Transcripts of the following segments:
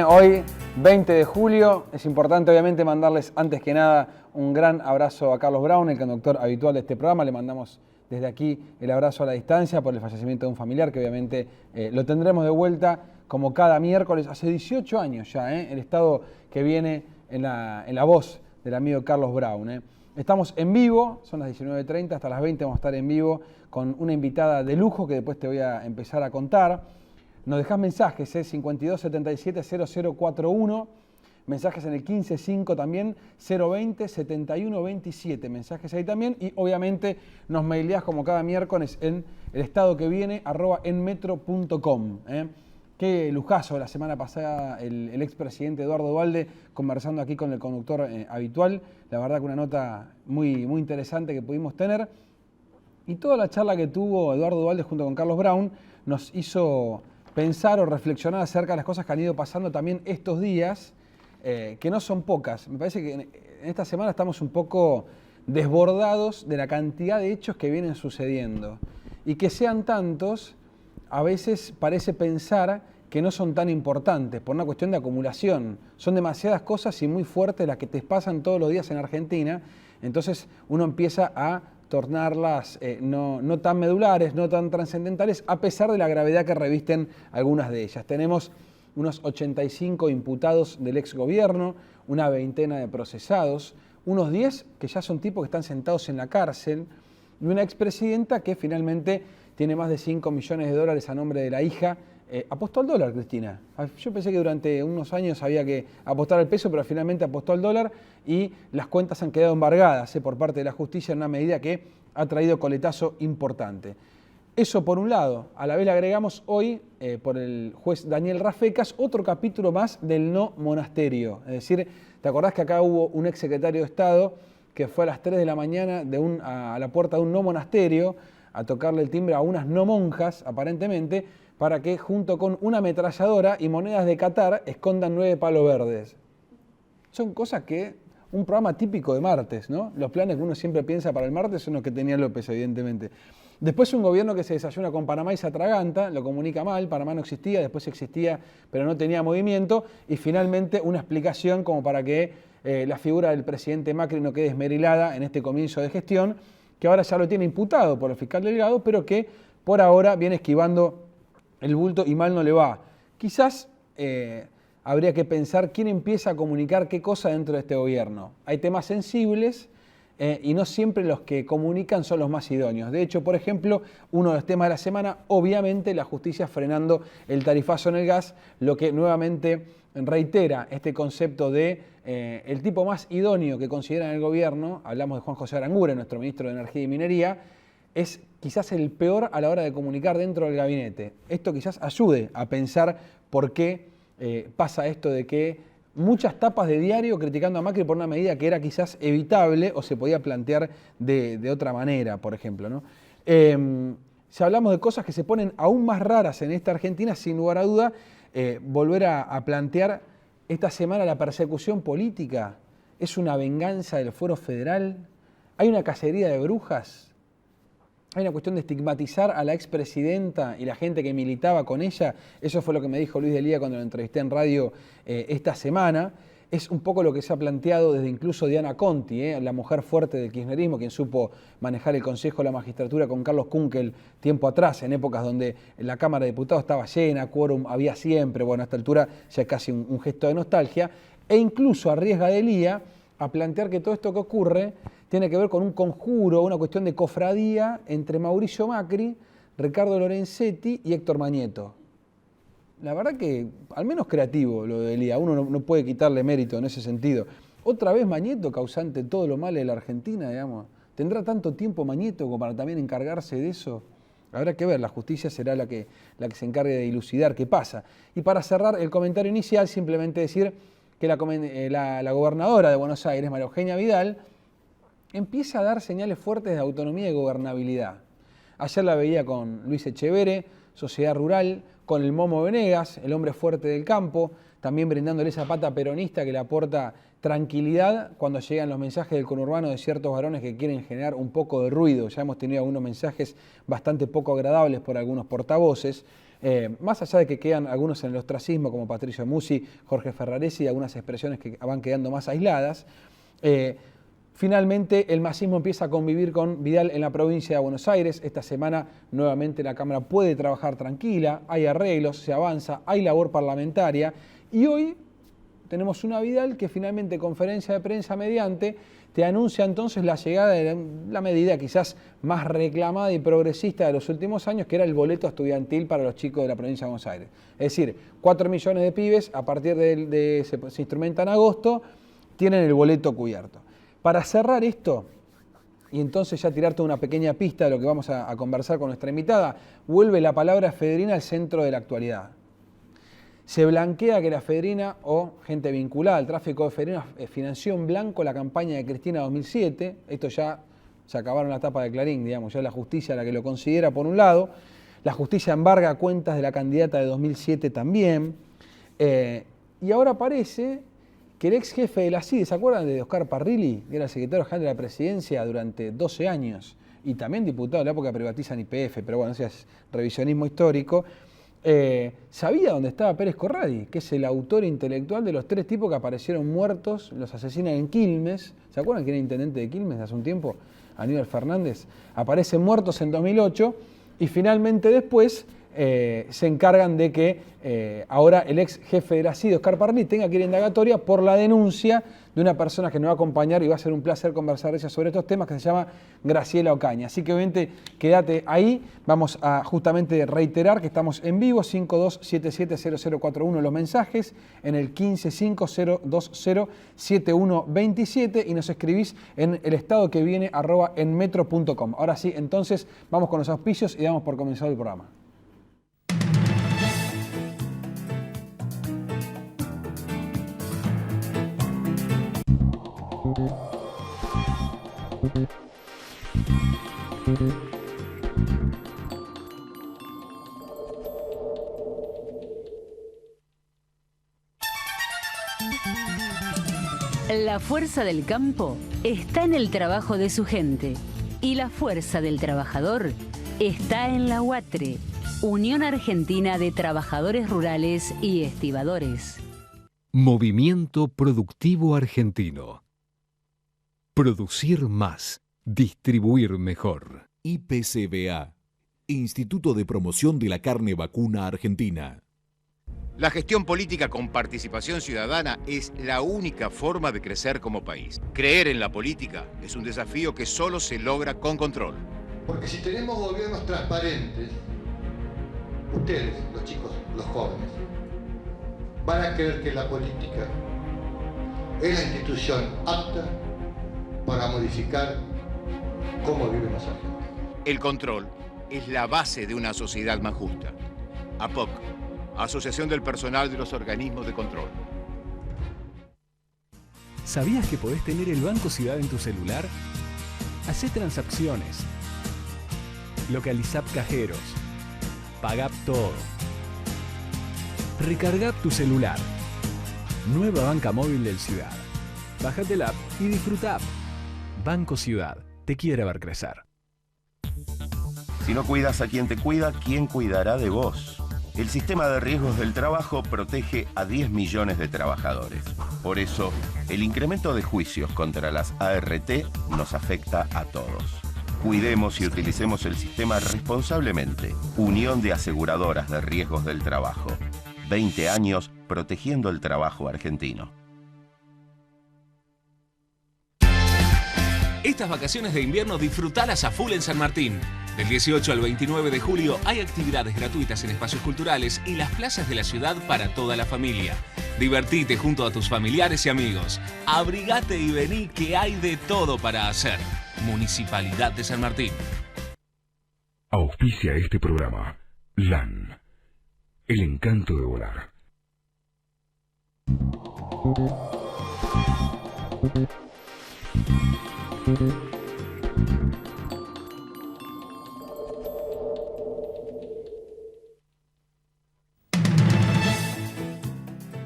Hoy, 20 de julio, es importante obviamente mandarles antes que nada un gran abrazo a Carlos Brown, el conductor habitual de este programa. Le mandamos desde aquí el abrazo a la distancia por el fallecimiento de un familiar, que obviamente lo tendremos de vuelta como cada miércoles. Hace 18 años ya, el estado que viene en la voz del amigo Carlos Brown. Estamos en vivo, son las 19:30, hasta las 20 vamos a estar en vivo con una invitada de lujo que después te voy a empezar a contar. Nos dejás mensajes, 52 77 0041, mensajes en el 155 también, 020 71 27, mensajes ahí también, y obviamente nos maileás como cada miércoles en el estado que viene, @enmetro.com. Qué lujazo la semana pasada el expresidente Eduardo Duhalde conversando aquí con el conductor habitual, la verdad que una nota muy, muy interesante que pudimos tener, y toda la charla que tuvo Eduardo Duhalde junto con Carlos Brown nos hizo pensar o reflexionar acerca de las cosas que han ido pasando también estos días, que no son pocas. Me parece que en esta semana estamos un poco desbordados de la cantidad de hechos que vienen sucediendo. Y que sean tantos, a veces parece pensar que no son tan importantes, por una cuestión de acumulación. Son demasiadas cosas y muy fuertes las que te pasan todos los días en Argentina, entonces uno empieza a tornarlas no tan medulares, no tan trascendentales, a pesar de la gravedad que revisten algunas de ellas. Tenemos unos 85 imputados del exgobierno, una veintena de procesados, unos 10 que ya son tipos que están sentados en la cárcel, y una expresidenta que finalmente tiene más de 5 millones de dólares a nombre de la hija. Apostó al dólar, Cristina. Yo pensé que durante unos años había que apostar al peso, pero finalmente apostó al dólar y las cuentas han quedado embargadas por parte de la justicia en una medida que ha traído coletazo importante. Eso por un lado. A la vez le agregamos hoy, por el juez Daniel Rafecas, otro capítulo más del no monasterio. Es decir, ¿te acordás que acá hubo un exsecretario de Estado que fue a las 3 de la mañana a la puerta de un no monasterio a tocarle el timbre a unas no monjas, aparentemente, para que junto con una ametralladora y monedas de Qatar escondan 9 palos verdes? Son cosas que un programa típico de martes, ¿no? Los planes que uno siempre piensa para el martes son los que tenía López, evidentemente. Después un gobierno que se desayuna con Panamá y se atraganta, lo comunica mal, Panamá no existía, después existía pero no tenía movimiento, y finalmente una explicación como para que la figura del presidente Macri no quede esmerilada en este comienzo de gestión, que ahora ya lo tiene imputado por el fiscal Delgado, pero que por ahora viene esquivando el bulto y mal no le va. Quizás habría que pensar quién empieza a comunicar qué cosa dentro de este gobierno. Hay temas sensibles y no siempre los que comunican son los más idóneos. De hecho, por ejemplo, uno de los temas de la semana, obviamente la justicia frenando el tarifazo en el gas, lo que nuevamente reitera este concepto de el tipo más idóneo que consideran el gobierno, hablamos de Juan José Aranguren, nuestro ministro de Energía y Minería, es quizás el peor a la hora de comunicar dentro del gabinete. Esto quizás ayude a pensar por qué pasa esto de que muchas tapas de diario criticando a Macri por una medida que era quizás evitable o se podía plantear de otra manera, por ejemplo, ¿no? Si hablamos de cosas que se ponen aún más raras en esta Argentina, sin lugar a duda, volver a plantear esta semana la persecución política. ¿Es una venganza del Fuero Federal? ¿Hay una cacería de brujas? ¿Hay una cuestión de estigmatizar a la expresidenta y la gente que militaba con ella? Eso fue lo que me dijo Luis Delía cuando lo entrevisté en radio esta semana. Es un poco lo que se ha planteado desde incluso Diana Conti, la mujer fuerte del kirchnerismo, quien supo manejar el Consejo de la Magistratura con Carlos Kunkel tiempo atrás, en épocas donde la Cámara de Diputados estaba llena, quórum había siempre. Bueno, a esta altura ya es casi un gesto de nostalgia. E incluso arriesga Delía a plantear que todo esto que ocurre tiene que ver con un conjuro, una cuestión de cofradía entre Mauricio Macri, Ricardo Lorenzetti y Héctor Mañeto. La verdad que, al menos creativo lo de Delía, uno no puede quitarle mérito en ese sentido. Otra vez Mañeto, causante de todo lo malo de la Argentina, digamos. ¿Tendrá tanto tiempo Mañeto como para también encargarse de eso? Habrá que ver, la justicia será la que se encargue de dilucidar qué pasa. Y para cerrar el comentario inicial, simplemente decir que la gobernadora de Buenos Aires, María Eugenia Vidal, empieza a dar señales fuertes de autonomía y gobernabilidad. Ayer la veía con Luis Echeverre, Sociedad Rural, con el Momo Venegas, el hombre fuerte del campo, también brindándole esa pata peronista que le aporta tranquilidad cuando llegan los mensajes del conurbano de ciertos varones que quieren generar un poco de ruido. Ya hemos tenido algunos mensajes bastante poco agradables por algunos portavoces. Más allá de que quedan algunos en el ostracismo, como Patricio Musi, Jorge Ferraresi, y algunas expresiones que van quedando más aisladas, finalmente el masismo empieza a convivir con Vidal en la provincia de Buenos Aires. Esta semana nuevamente la Cámara puede trabajar tranquila, hay arreglos, se avanza, hay labor parlamentaria, y hoy tenemos una Vidal que finalmente, conferencia de prensa mediante, te anuncia entonces la llegada de la medida quizás más reclamada y progresista de los últimos años, que era el boleto estudiantil para los chicos de la provincia de Buenos Aires. Es decir, 4 millones de pibes, a partir se instrumenta en agosto, tienen el boleto cubierto. Para cerrar esto, y entonces ya tirarte una pequeña pista de lo que vamos a conversar con nuestra invitada, vuelve la palabra efedrina al centro de la actualidad. Se blanquea que la efedrina o gente vinculada al tráfico de efedrina financió en blanco la campaña de Cristina 2007. Esto ya se acabaron la tapa de Clarín, digamos, ya es la justicia la que lo considera por un lado. La justicia embarga cuentas de la candidata de 2007 también. Y ahora parece que el ex jefe de la CIDE, ¿se acuerdan de Oscar Parrilli? Que era el secretario general de la presidencia durante 12 años y también diputado de la época privatizan YPF, pero bueno, ese es revisionismo histórico. Sabía dónde estaba Pérez Corradi, que es el autor intelectual de los 3 tipos que aparecieron muertos, los asesinan en Quilmes. ¿Se acuerdan que era intendente de Quilmes hace un tiempo? Aníbal Fernández. Aparecen muertos en 2008 y finalmente después se encargan de que ahora el ex jefe de la CIDE, Oscar Parrilli, tenga que ir a indagatoria por la denuncia de una persona que nos va a acompañar y va a ser un placer conversar ella sobre estos temas, que se llama Graciela Ocaña. Así que obviamente quédate ahí, vamos a justamente reiterar que estamos en vivo, 52770041 los mensajes, en el 1550207127 y nos escribís en el estado que viene @enmetro.com. Ahora sí, entonces vamos con los auspicios y damos por comenzado el programa. La fuerza del campo está en el trabajo de su gente y la fuerza del trabajador está en la UATRE, Unión Argentina de Trabajadores Rurales y Estibadores. Movimiento Productivo Argentino. Producir más, distribuir mejor. IPCBA, Instituto de Promoción de la Carne Vacuna Argentina. La gestión política con participación ciudadana es la única forma de crecer como país. Creer en la política es un desafío que solo se logra con control. Porque si tenemos gobiernos transparentes, ustedes, los chicos, los jóvenes, van a creer que la política es la institución apta para modificar cómo viven los argentinos. El control es la base de una sociedad más justa. APOC, Asociación del Personal de los Organismos de Control. ¿Sabías que podés tener el Banco Ciudad en tu celular? Hacé transacciones, localizá cajeros, pagá todo, recargá tu celular. Nueva banca móvil del Ciudad. Bájate la app y disfruta. Banco Ciudad, te quiere ver crecer. Si no cuidas a quien te cuida, ¿quién cuidará de vos? El sistema de riesgos del trabajo protege a 10 millones de trabajadores. Por eso, el incremento de juicios contra las ART nos afecta a todos. Cuidemos y utilicemos el sistema responsablemente. Unión de Aseguradoras de Riesgos del Trabajo. 20 años protegiendo el trabajo argentino. Estas vacaciones de invierno disfrutalas a full en San Martín. Del 18 al 29 de julio hay actividades gratuitas en espacios culturales y las plazas de la ciudad para toda la familia. Divertite junto a tus familiares y amigos. Abrigate y vení que hay de todo para hacer. Municipalidad de San Martín. Auspicia este programa. LAN. El encanto de volar.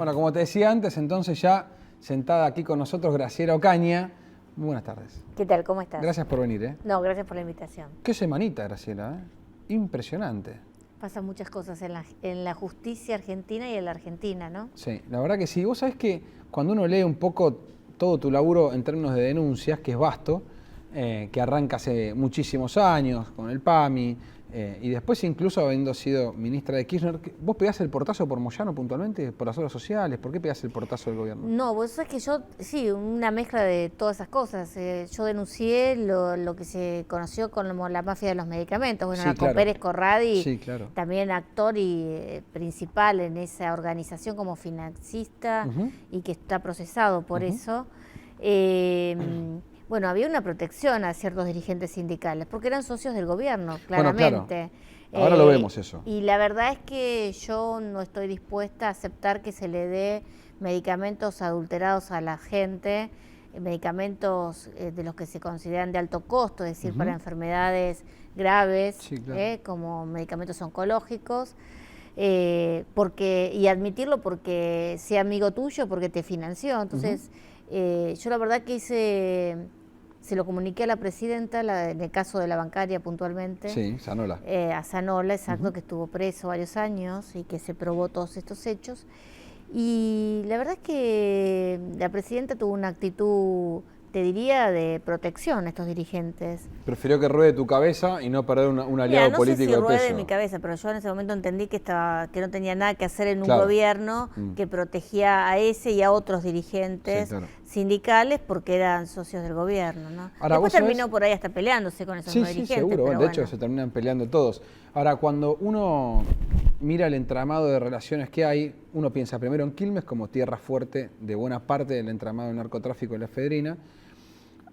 Bueno, como te decía antes, entonces ya sentada aquí con nosotros Graciela Ocaña. Muy buenas tardes. ¿Qué tal? ¿Cómo estás? Gracias por venir, ¿eh? No, gracias por la invitación. Qué semanita, Graciela, ¿eh? Impresionante. Pasan muchas cosas en la justicia argentina y en la Argentina, ¿no? Sí, la verdad que sí. Vos sabés que cuando uno lee un poco todo tu laburo en términos de denuncias, que es vasto, que arranca hace muchísimos años con el PAMI, y después incluso habiendo sido ministra de Kirchner, ¿vos pegás el portazo por Moyano puntualmente, por las obras sociales? ¿Por qué pegás el portazo del gobierno? No, vos sabés que yo, sí, una mezcla de todas esas cosas. Yo denuncié lo que se conoció como la mafia de los medicamentos. Bueno, Sí, con Pérez Corradi, sí, claro. también actor y principal en esa organización como financista y que está procesado por eso. Bueno, había una protección a ciertos dirigentes sindicales, porque eran socios del gobierno, claramente. Bueno, claro. Ahora lo vemos eso. Y la verdad es que yo no estoy dispuesta a aceptar que se le dé medicamentos adulterados a la gente, medicamentos de los que se consideran de alto costo, es decir, para enfermedades graves, Sí, claro. como medicamentos oncológicos, y admitirlo porque sea amigo tuyo, porque te financió. Entonces, yo la verdad que se lo comuniqué a la presidenta, en el caso de la bancaria puntualmente. Sí, Zanola. A Zanola, exacto, que estuvo preso varios años y que se probó todos estos hechos. Y la verdad es que la presidenta tuvo una actitud, te diría, de protección a estos dirigentes. Prefirió que ruede tu cabeza y no perder un aliado no político sé si de ruede peso. mi cabeza, pero yo en ese momento entendí que no tenía nada que hacer en un Claro. gobierno que protegía a ese y a otros dirigentes Sí, claro. sindicales porque eran socios del gobierno, ¿no? Ahora, Después vos sabés- terminó por ahí hasta peleándose con esos Sí, dirigentes. sí, seguro. pero De hecho, se terminan peleando todos. Ahora, cuando uno mira el entramado de relaciones que hay, uno piensa primero en Quilmes como tierra fuerte de buena parte del entramado del narcotráfico de la efedrina.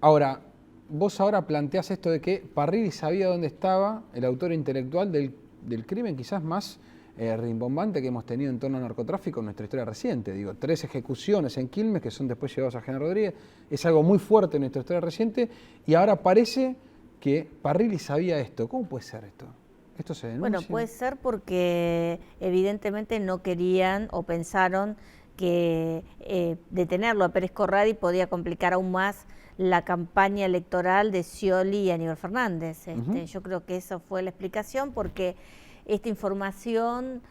Ahora, vos ahora planteás esto de que Parrilli sabía dónde estaba el autor intelectual del crimen quizás más rimbombante que hemos tenido en torno al narcotráfico en nuestra historia reciente. Digo, 3 ejecuciones en Quilmes que son después llevados a General Rodríguez. Es algo muy fuerte en nuestra historia reciente y ahora parece que Parrilli sabía esto. ¿Cómo puede ser esto? ¿Esto se denuncia? Bueno, puede ser porque evidentemente no querían o pensaron que detenerlo a Pérez Corradi podía complicar aún más la campaña electoral de Scioli y Aníbal Fernández. Yo creo que esa fue la explicación, porque esta información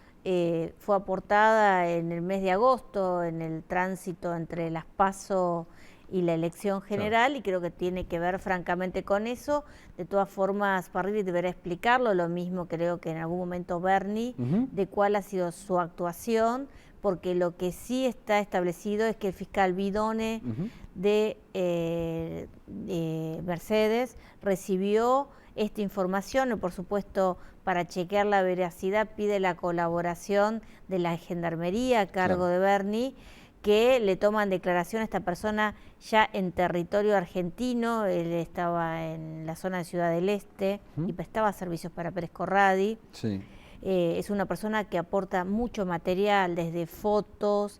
fue aportada en el mes de agosto, en el tránsito entre las PASO y la elección general, y creo que tiene que ver francamente con eso. De todas formas, Parrilli deberá explicarlo, lo mismo creo que en algún momento Berni, de cuál ha sido su actuación, porque lo que sí está establecido es que el fiscal Bidone de Mercedes recibió esta información y, por supuesto, para chequear la veracidad pide la colaboración de la Gendarmería a cargo de Berni, que le toman declaración a esta persona ya en territorio argentino. Él estaba en la zona de Ciudad del Este y prestaba servicios para Pérez Corradi. Sí. Es una persona que aporta mucho material, desde fotos,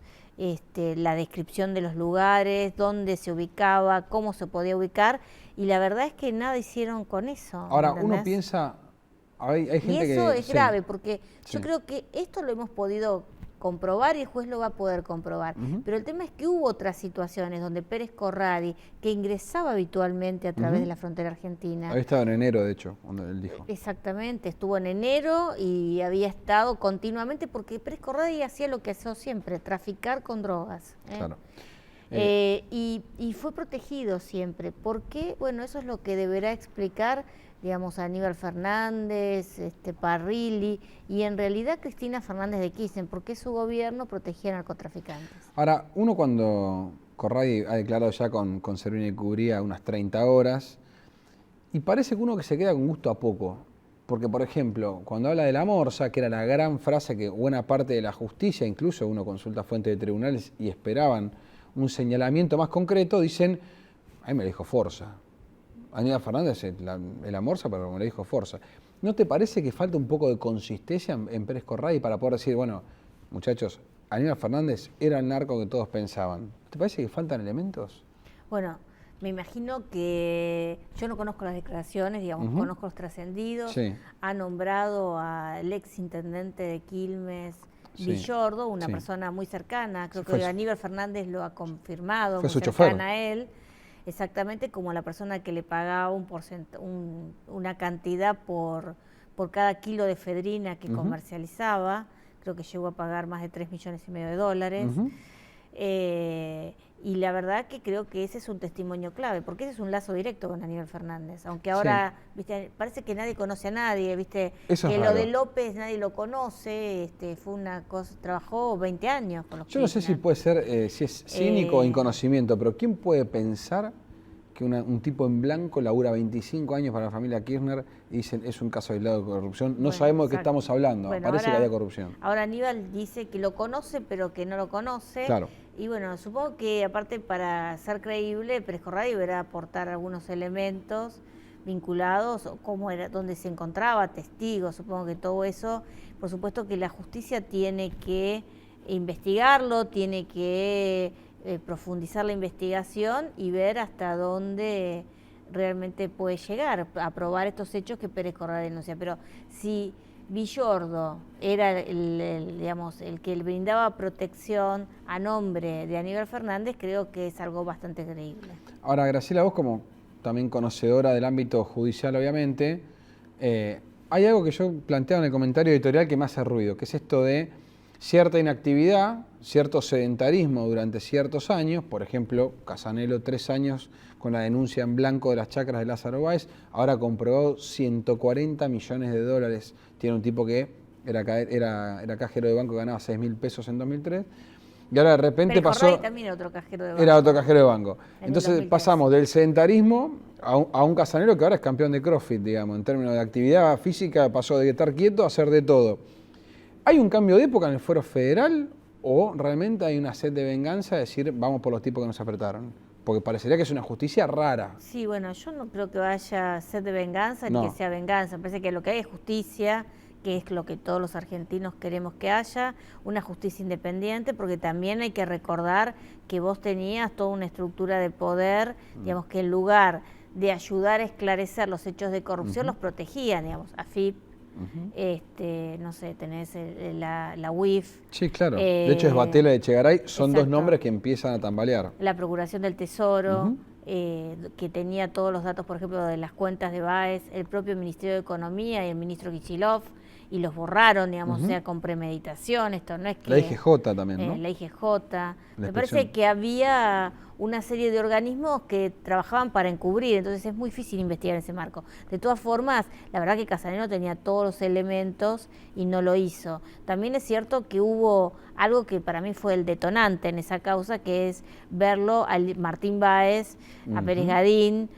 la descripción de los lugares, dónde se ubicaba, cómo se podía ubicar, y la verdad es que nada hicieron con eso. Ahora, ¿entendés? uno piensa, hay gente y eso que... es grave, porque yo Sí. creo que esto lo hemos podido comprobar y el juez lo va a poder comprobar. Pero el tema es que hubo otras situaciones donde Pérez Corradi, que ingresaba habitualmente a través de la frontera argentina. Había estado en enero, de hecho, cuando él dijo. Exactamente, estuvo en enero y había estado continuamente, porque Pérez Corradi hacía lo que hacía siempre, traficar con drogas. Claro. Y fue protegido siempre. ¿Por qué? Bueno, eso es lo que deberá explicar, digamos, Aníbal Fernández, Parrilli, y en realidad Cristina Fernández de Kirchner, porque su gobierno protegía a narcotraficantes. Ahora, uno cuando Corradi ha declarado ya con Servini y Cubría unas 30 horas, y parece que uno que se queda con gusto a poco. Porque, por ejemplo, cuando habla de la morsa, que era la gran frase que buena parte de la justicia, incluso uno consulta fuentes de tribunales y esperaban un señalamiento más concreto, dicen, a mí me lo dijo Forza. Aníbal Fernández, la morsa, pero me lo dijo Forza. ¿No te parece que falta un poco de consistencia en Pérez Corradi para poder decir, bueno, muchachos, Aníbal Fernández era el narco que todos pensaban? ¿No te parece que faltan elementos? Bueno, me imagino que yo no conozco las declaraciones, digamos, conozco los trascendidos. Sí. Ha nombrado al ex intendente de Quilmes Villordo, una persona muy cercana, creo que Aníbal Fernández lo ha confirmado, fue muy su cercana chofer. a él, exactamente como la persona que le pagaba una cantidad por cada kilo de efedrina que comercializaba, creo que llegó a pagar más de $3,5 millones. Y la verdad que creo que ese es un testimonio clave, porque ese es un lazo directo con Aníbal Fernández, aunque ahora ¿viste? Parece que nadie conoce a nadie, ¿viste? Eso que es lo raro. de López nadie lo conoce, fue una cosa, trabajó 20 años con los Yo no sé si puede ser, si es cínico o inconocimiento, pero ¿quién puede pensar que un tipo en blanco labura 25 años para la familia Kirchner y dicen es un caso aislado de corrupción? No sabemos de qué estamos hablando, parece que había corrupción. Ahora Aníbal dice que lo conoce, pero que no lo conoce. Claro. Y bueno, supongo que aparte para ser creíble, Pérez Corradi deberá aportar algunos elementos vinculados, cómo era, dónde se encontraba, testigos, supongo que todo eso, por supuesto que la justicia tiene que investigarlo, tiene que profundizar la investigación y ver hasta dónde realmente puede llegar a probar estos hechos que Pérez Corradi denuncia. Pero si Villordo era el que le brindaba protección a nombre de Aníbal Fernández, creo que es algo bastante creíble. Ahora, Graciela, vos como también conocedora del ámbito judicial, obviamente, hay algo que yo planteaba en el comentario editorial que me hace ruido, que es esto de cierta inactividad, cierto sedentarismo durante ciertos años, por ejemplo, Casanelo 3 años con la denuncia en blanco de las chacras de Lázaro Báez, ahora comprobó $140 millones. Tiene un tipo que era cajero de banco, ganaba 6.000 pesos en 2003, y ahora de repente Pérez pasó... Corradi también era otro cajero de banco. Era otro cajero de banco. En Entonces 2003. pasamos del sedentarismo a un Casanelo que ahora es campeón de CrossFit, digamos, en términos de actividad física, pasó de estar quieto a hacer de todo. ¿Hay un cambio de época en el fuero federal o realmente hay una sed de venganza de decir vamos por los tipos que nos apretaron? Porque parecería que es una justicia rara. Sí, bueno, yo no creo que vaya sed de venganza ni que sea venganza. Me parece que lo que hay es justicia, que es lo que todos los argentinos queremos que haya, una justicia independiente, porque también hay que recordar que vos tenías toda una estructura de poder, digamos, que en lugar de ayudar a esclarecer los hechos de corrupción, los protegían, digamos, AFIP, no sé, tenés la UIF. Sí, claro. De hecho, es Batela de Echegaray, son dos nombres que empiezan a tambalear. La Procuración del Tesoro, que tenía todos los datos, por ejemplo, de las cuentas de Báez, el propio Ministerio de Economía y el ministro Kicillof, y los borraron, digamos, o sea, con premeditación. Esto no es que... La IGJ también, ¿no? La IGJ. Me parece que había una serie de organismos que trabajaban para encubrir, entonces es muy difícil investigar ese marco. De todas formas, la verdad que Casanelo tenía todos los elementos y no lo hizo. También es cierto que hubo algo que para mí fue el detonante en esa causa, que es verlo a Martín Báez, a Pérez Gadín,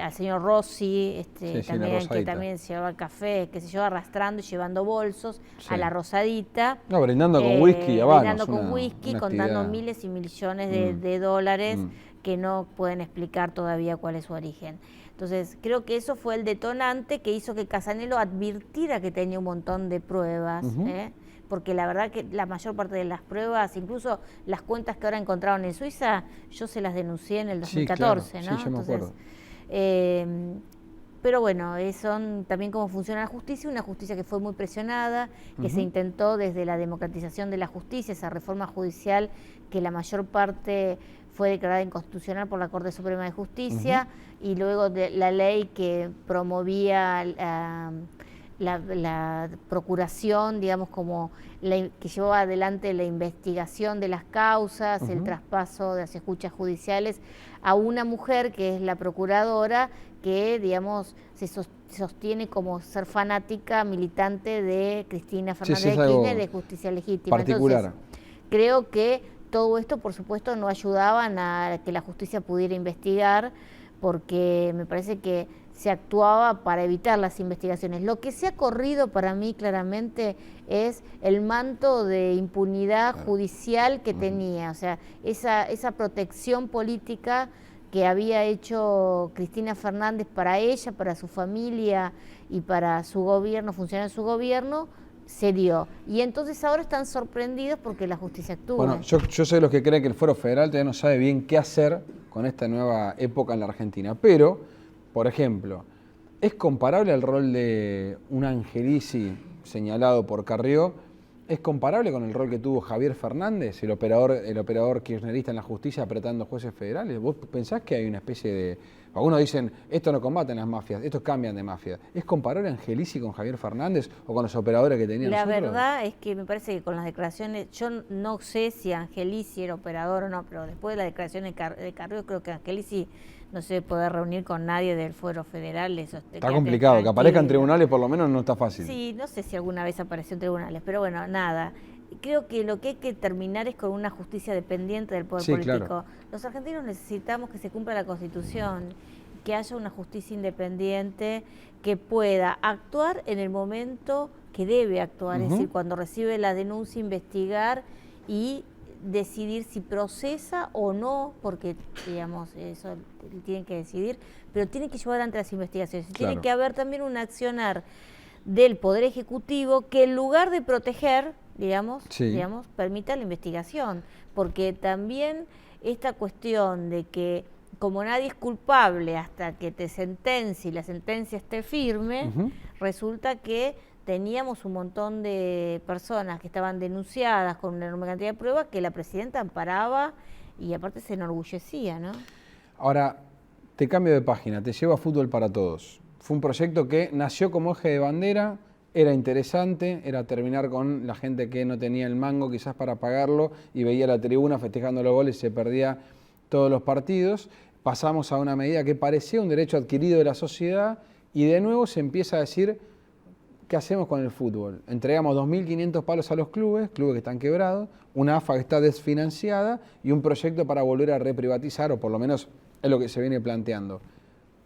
al señor Rossi, también, que también se llevaba café, que se llevaba arrastrando y llevando bolsos, a la Rosadita. No, brindando con whisky y habanos. Brindando con whisky, contando miles y millones de dólares que no pueden explicar todavía cuál es su origen. Entonces, creo que eso fue el detonante que hizo que Casanelo advirtiera que tenía un montón de pruebas, porque la verdad que la mayor parte de las pruebas, incluso las cuentas que ahora encontraron en Suiza, yo se las denuncié en el 2014, claro. ¿no? Sí, yo me acuerdo. Pero bueno, son también cómo funciona la justicia, una justicia que fue muy presionada, que se intentó desde la democratización de la justicia, esa reforma judicial que la mayor parte fue declarada inconstitucional por la Corte Suprema de Justicia, y luego de la ley que promovía la procuración, digamos, como que llevaba adelante la investigación de las causas, el traspaso de las escuchas judiciales a una mujer que es la procuradora, que, digamos, se sostiene como ser fanática, militante de Cristina Fernández de Kirchner, de Justicia Legítima. Particular. Entonces, creo que todo esto, por supuesto, no ayudaban a que la justicia pudiera investigar, porque me parece que se actuaba para evitar las investigaciones. Lo que se ha corrido para mí claramente es el manto de impunidad judicial que tenía, o sea, esa protección política que había hecho Cristina Fernández para ella, para su familia y para su gobierno, funcionar su gobierno, se dio. Y entonces ahora están sorprendidos porque la justicia actúa. Bueno, yo soy de los que creen que el Fuero Federal todavía no sabe bien qué hacer con esta nueva época en la Argentina. Pero, por ejemplo, ¿es comparable el rol de un Angelici señalado por Carrió ¿Es comparable con el rol que tuvo Javier Fernández, el operador kirchnerista en la justicia apretando jueces federales? ¿Vos pensás que hay una especie de... Algunos dicen, esto no combaten las mafias, estos cambian de mafia. ¿Es comparable Angelici con Javier Fernández o con los operadores que tenían nosotros? La verdad es que me parece que con las declaraciones, yo no sé si Angelici era operador o no, pero después de las declaraciones de Carrió, creo que Angelici no se puede reunir con nadie del fuero federal. Eso está complicado, que aparezca en tribunales por lo menos no está fácil. Sí, no sé si alguna vez apareció en tribunales, pero bueno, nada. Creo que lo que hay que terminar es con una justicia dependiente del poder político. Claro. Los argentinos necesitamos que se cumpla la Constitución, que haya una justicia independiente que pueda actuar en el momento que debe actuar, es decir, cuando recibe la denuncia, investigar y decidir si procesa o no, porque digamos eso tienen que decidir, pero tienen que llevar adelante las investigaciones. Claro. Tiene que haber también un accionar del Poder Ejecutivo que en lugar de proteger, digamos, permita la investigación, porque también esta cuestión de que como nadie es culpable hasta que te sentencie y la sentencia esté firme, resulta que teníamos un montón de personas que estaban denunciadas con una enorme cantidad de pruebas que la presidenta amparaba y aparte se enorgullecía, ¿no? Ahora, te cambio de página, te llevo a Fútbol para Todos. Fue un proyecto que nació como eje de bandera, era interesante, era terminar con la gente que no tenía el mango quizás para pagarlo y veía la tribuna festejando los goles y se perdía todos los partidos. Pasamos a una medida que parecía un derecho adquirido de la sociedad y de nuevo se empieza a decir, ¿qué hacemos con el fútbol? Entregamos 2.500 palos a los clubes que están quebrados, una AFA que está desfinanciada y un proyecto para volver a reprivatizar, o por lo menos es lo que se viene planteando.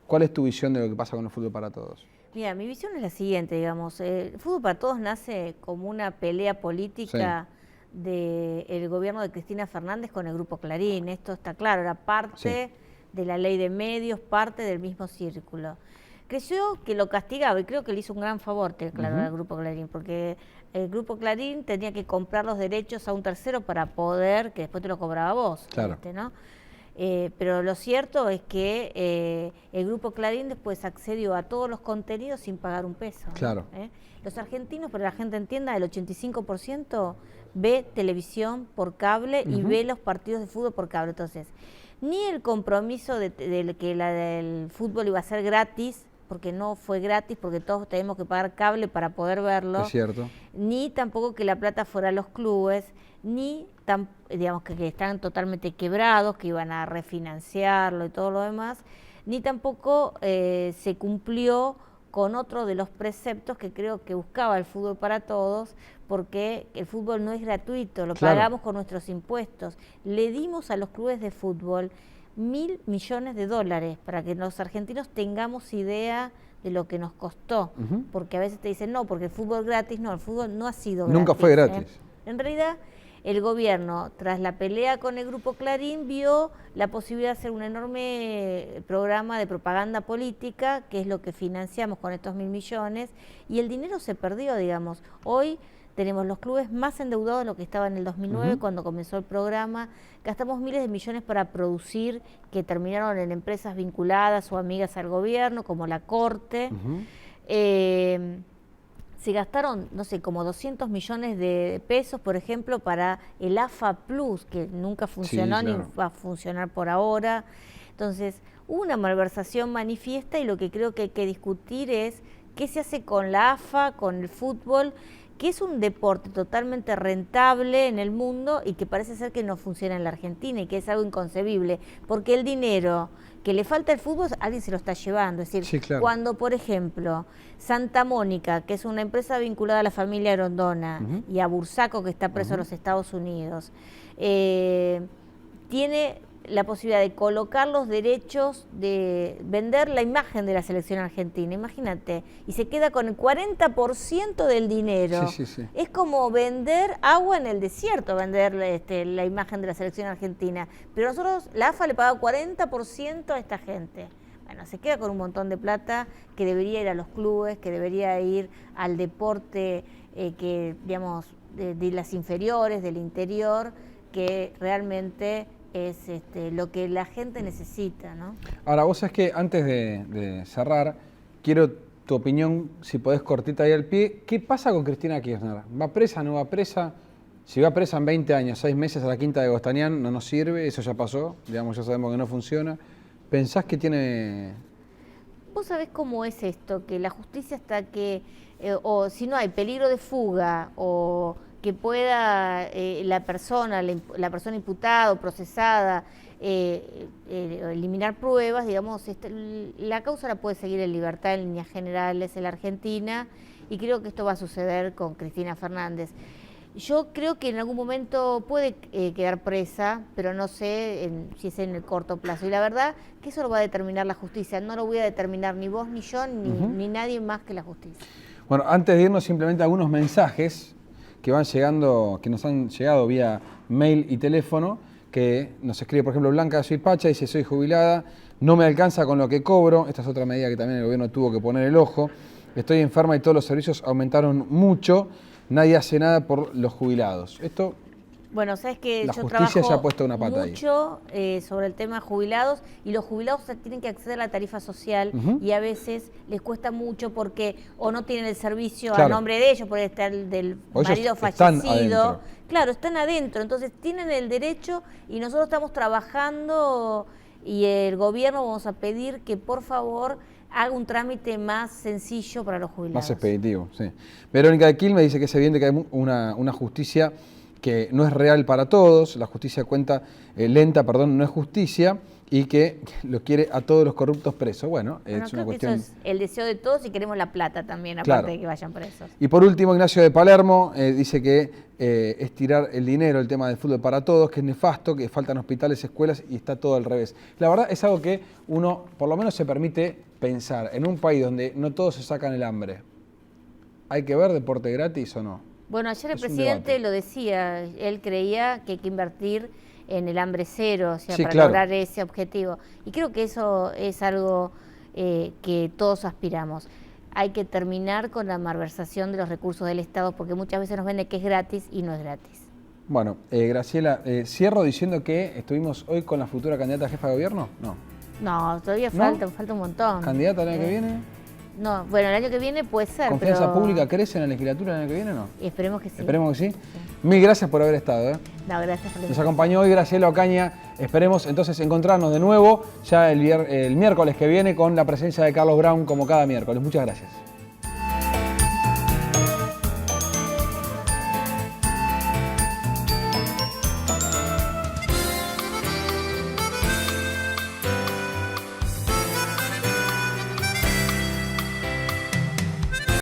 ¿Cuál es tu visión de lo que pasa con el Fútbol para Todos? Mira, mi visión es la siguiente, digamos, el Fútbol para Todos nace como una pelea política del gobierno de Cristina Fernández con el Grupo Clarín, esto está claro, era parte de la ley de medios, parte del mismo círculo. Creció que lo castigaba y creo que le hizo un gran favor, claro, al Grupo Clarín, porque el Grupo Clarín tenía que comprar los derechos a un tercero para poder, que después te lo cobraba vos, ¿no? Pero lo cierto es que el Grupo Clarín después accedió a todos los contenidos sin pagar un peso. Claro. Los argentinos, para que la gente entienda, el 85% ve televisión por cable y ve los partidos de fútbol por cable. Entonces, ni el compromiso de que la del fútbol iba a ser gratis, porque no fue gratis, porque todos tenemos que pagar cable para poder verlo. Es cierto. Ni tampoco que la plata fuera a los clubes, ni digamos que están totalmente quebrados, que iban a refinanciarlo y todo lo demás, ni tampoco se cumplió con otro de los preceptos que creo que buscaba el Fútbol para Todos, porque el fútbol no es gratuito, lo pagamos con nuestros impuestos. Le dimos a los clubes de fútbol 1.000 millones de dólares para que los argentinos tengamos idea de lo que nos costó, porque a veces te dicen no, porque el fútbol gratis, no, el fútbol no ha sido gratis. Nunca fue gratis. En realidad, el gobierno, tras la pelea con el Grupo Clarín, vio la posibilidad de hacer un enorme programa de propaganda política, que es lo que financiamos con estos 1.000 millones, y el dinero se perdió, digamos. Hoy tenemos los clubes más endeudados de lo que estaba en el 2009, cuando comenzó el programa. Gastamos miles de millones para producir, que terminaron en empresas vinculadas o amigas al gobierno, como la Corte. Se gastaron, no sé, como 200 millones de pesos, por ejemplo, para el AFA Plus, que nunca funcionó ni va a funcionar por ahora. Entonces, hubo una malversación manifiesta y lo que creo que hay que discutir es qué se hace con la AFA, con el fútbol, que es un deporte totalmente rentable en el mundo y que parece ser que no funciona en la Argentina y que es algo inconcebible, porque el dinero que le falta al fútbol, alguien se lo está llevando. Es decir, cuando, por ejemplo, Santa Mónica, que es una empresa vinculada a la familia Rondona, y a Bursaco, que está preso en los Estados Unidos, tiene la posibilidad de colocar los derechos de vender la imagen de la selección argentina, imagínate, y se queda con el 40% del dinero. Es como vender agua en el desierto, vender la imagen de la selección argentina, pero nosotros, la AFA le paga 40% a esta gente. Bueno, se queda con un montón de plata que debería ir a los clubes, que debería ir al deporte que, digamos, de las inferiores, del interior, que realmente es lo que la gente necesita, ¿no? Ahora, vos sabés que antes de cerrar, quiero tu opinión, si podés cortita ahí al pie. ¿Qué pasa con Cristina Kirchner? ¿Va presa, no va presa? Si va presa en 20 años, 6 meses a la quinta de Gostanián, no nos sirve, eso ya pasó, digamos, ya sabemos que no funciona. ¿Pensás que tiene...? Vos sabés cómo es esto, que la justicia hasta que, o si no hay peligro de fuga, o que pueda la persona imputada o procesada eliminar pruebas, digamos, la causa la puede seguir en libertad en líneas generales en la Argentina, y creo que esto va a suceder con Cristina Fernández. Yo creo que en algún momento puede quedar presa, pero no sé si es en el corto plazo. Y la verdad que eso lo va a determinar la justicia. No lo voy a determinar ni vos, ni yo, ni nadie más que la justicia. Bueno, antes de irnos, simplemente algunos mensajes que van llegando, que nos han llegado vía mail y teléfono, que nos escribe, por ejemplo, Blanca Suipacha, dice: soy jubilada, no me alcanza con lo que cobro. Esta es otra medida que también el gobierno tuvo que poner el ojo. Estoy enferma y todos los servicios aumentaron mucho. Nadie hace nada por los jubilados. Esto, bueno, sabes que la yo justicia trabajo ya ha puesto una pata mucho sobre el tema de jubilados, y los jubilados tienen que acceder a la tarifa social, y a veces les cuesta mucho porque o no tienen el servicio a nombre de ellos, por estar del marido fallecido. Claro, están adentro, entonces tienen el derecho, y nosotros estamos trabajando, y el gobierno vamos a pedir que por favor haga un trámite más sencillo para los jubilados. Más expeditivo, sí. Verónica de Quilmes dice que es evidente que hay una justicia que no es real para todos, la justicia lenta, no es justicia, y que lo quiere a todos los corruptos presos. Bueno, es una cuestión... Eso es el deseo de todos, y queremos la plata también, aparte de que vayan presos. Y por último, Ignacio de Palermo dice que es tirar el dinero, el tema del fútbol para todos, que es nefasto, que faltan hospitales, escuelas, y está todo al revés. La verdad es algo que uno por lo menos se permite pensar. En un país donde no todos se sacan el hambre, ¿hay que ver deporte gratis o no? Bueno, ayer el presidente lo decía, él creía que hay que invertir en el hambre cero, o sea, para lograr ese objetivo. Y creo que eso es algo que todos aspiramos. Hay que terminar con la malversación de los recursos del Estado, porque muchas veces nos venden que es gratis y no es gratis. Bueno, Graciela, cierro diciendo que estuvimos hoy con la futura candidata a jefa de gobierno, ¿no? No, todavía falta un montón. ¿Candidata el año que viene? No, bueno, el año que viene puede ser, ¿Confianza pública crece en la legislatura el año que viene o no? Y esperemos que sí. Esperemos que sí. Mil gracias por haber estado. No, gracias por la Nos acompañó hoy Graciela Ocaña. Esperemos entonces encontrarnos de nuevo ya el miércoles que viene con la presencia de Carlos Brown como cada miércoles. Muchas gracias.